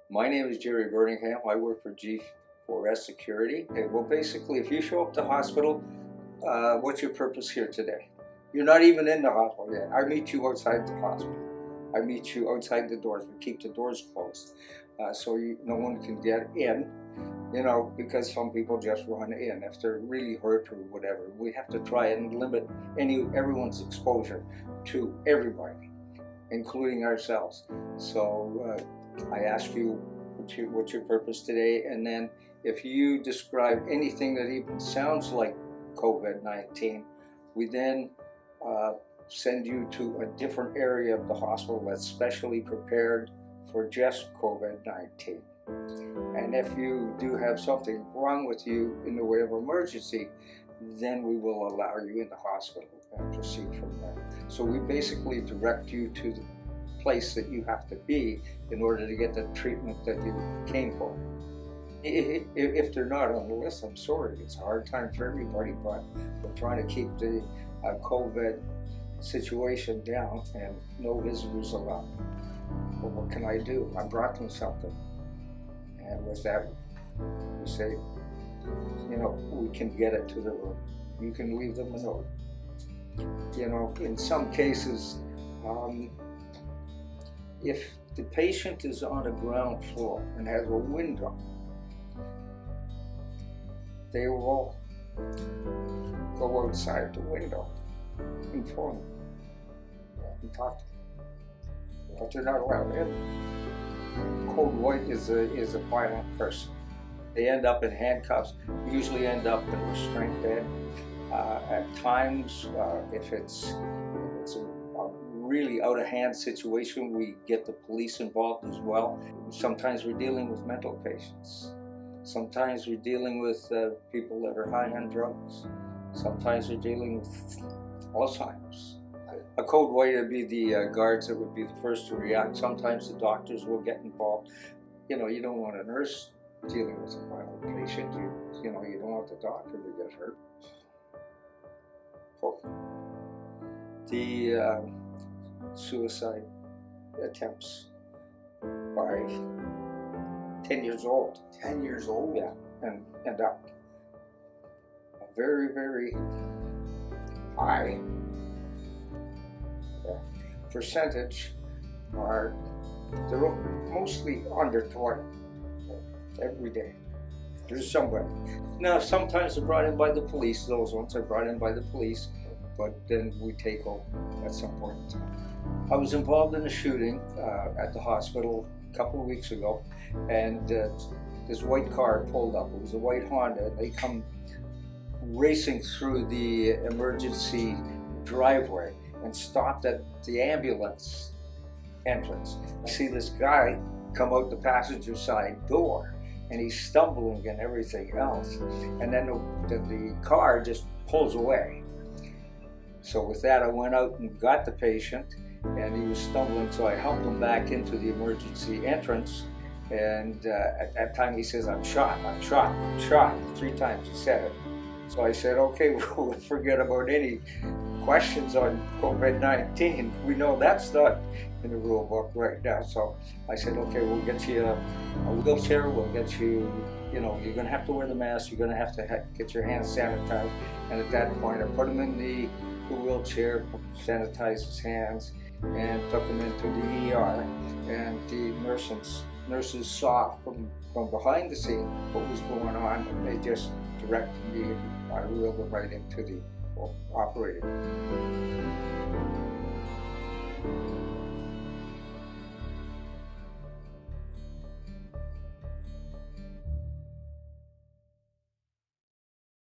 My name is Jerry Birmingham. I work for G4S Security. Okay, well, basically, if you show up to the hospital, what's your purpose here today? You're not even in the hospital yet. I meet you outside the hospital. I meet you outside the doors. We keep the doors closed so no one can get in, you know, because some people just run in if they're really hurt or whatever. We have to try and limit everyone's exposure to everybody, including ourselves. So I ask you what's your purpose today, and then if you describe anything that even sounds like COVID-19, we then send you to a different area of the hospital that's specially prepared for just COVID-19. And if you do have something wrong with you in the way of emergency, then we will allow you in the hospital and proceed from there. So we basically direct you to the place that you have to be in order to get the treatment that you came for. If they're not on the list, I'm sorry, it's a hard time for everybody, but we're trying to keep the COVID situation down and no visitors allowed. Well, what can I do? I brought them something. And with that, we say, you know, we can get it to the room. You can leave them a note. You know, in some cases, if the patient is on a ground floor and has a window, they will go outside the window and phone and talk to them. But they're not allowed in. Code White is a violent person. They end up in handcuffs, usually end up in restraint bed. At times, if it's a really out-of-hand situation, we get the police involved as well. Sometimes we're dealing with mental patients. Sometimes we're dealing with people that are high on drugs. Sometimes we're dealing with Alzheimer's. A code white would be the guards that would be the first to react. Sometimes the doctors will get involved. You know, you don't want a nurse dealing with a violent patient. You know, you don't want the doctor to get hurt. The suicide attempts by 10 years old. 10 years old? Yeah, and up. A very, very high percentage they're mostly under 20 every day. There's somebody. Now, sometimes they're brought in by the police. Those ones are brought in by the police, but then we take over at some point in time. I was involved in a shooting at the hospital a couple of weeks ago, and this white car pulled up. It was a white Honda, and they come racing through the emergency driveway and stopped at the ambulance entrance. I see this guy come out the passenger side door, and he's stumbling and everything else. And then the car just pulls away. So with that, I went out and got the patient, and he was stumbling, so I helped him back into the emergency entrance. And at that time, he says, I'm shot, I'm shot, I'm shot. 3 times he said it. So I said, okay, we'll forget about any questions on COVID-19. We know that's not in the rule book right now. So I said, okay, we'll get you a wheelchair, we'll get you, you know, you're gonna have to wear the mask, you're gonna have to get your hands sanitized. And at that point, I put him in the wheelchair, sanitized his hands, and took him into the ER. And the nurses saw from behind the scene what was going on, and they just directed me, and I wheeled him right into the operating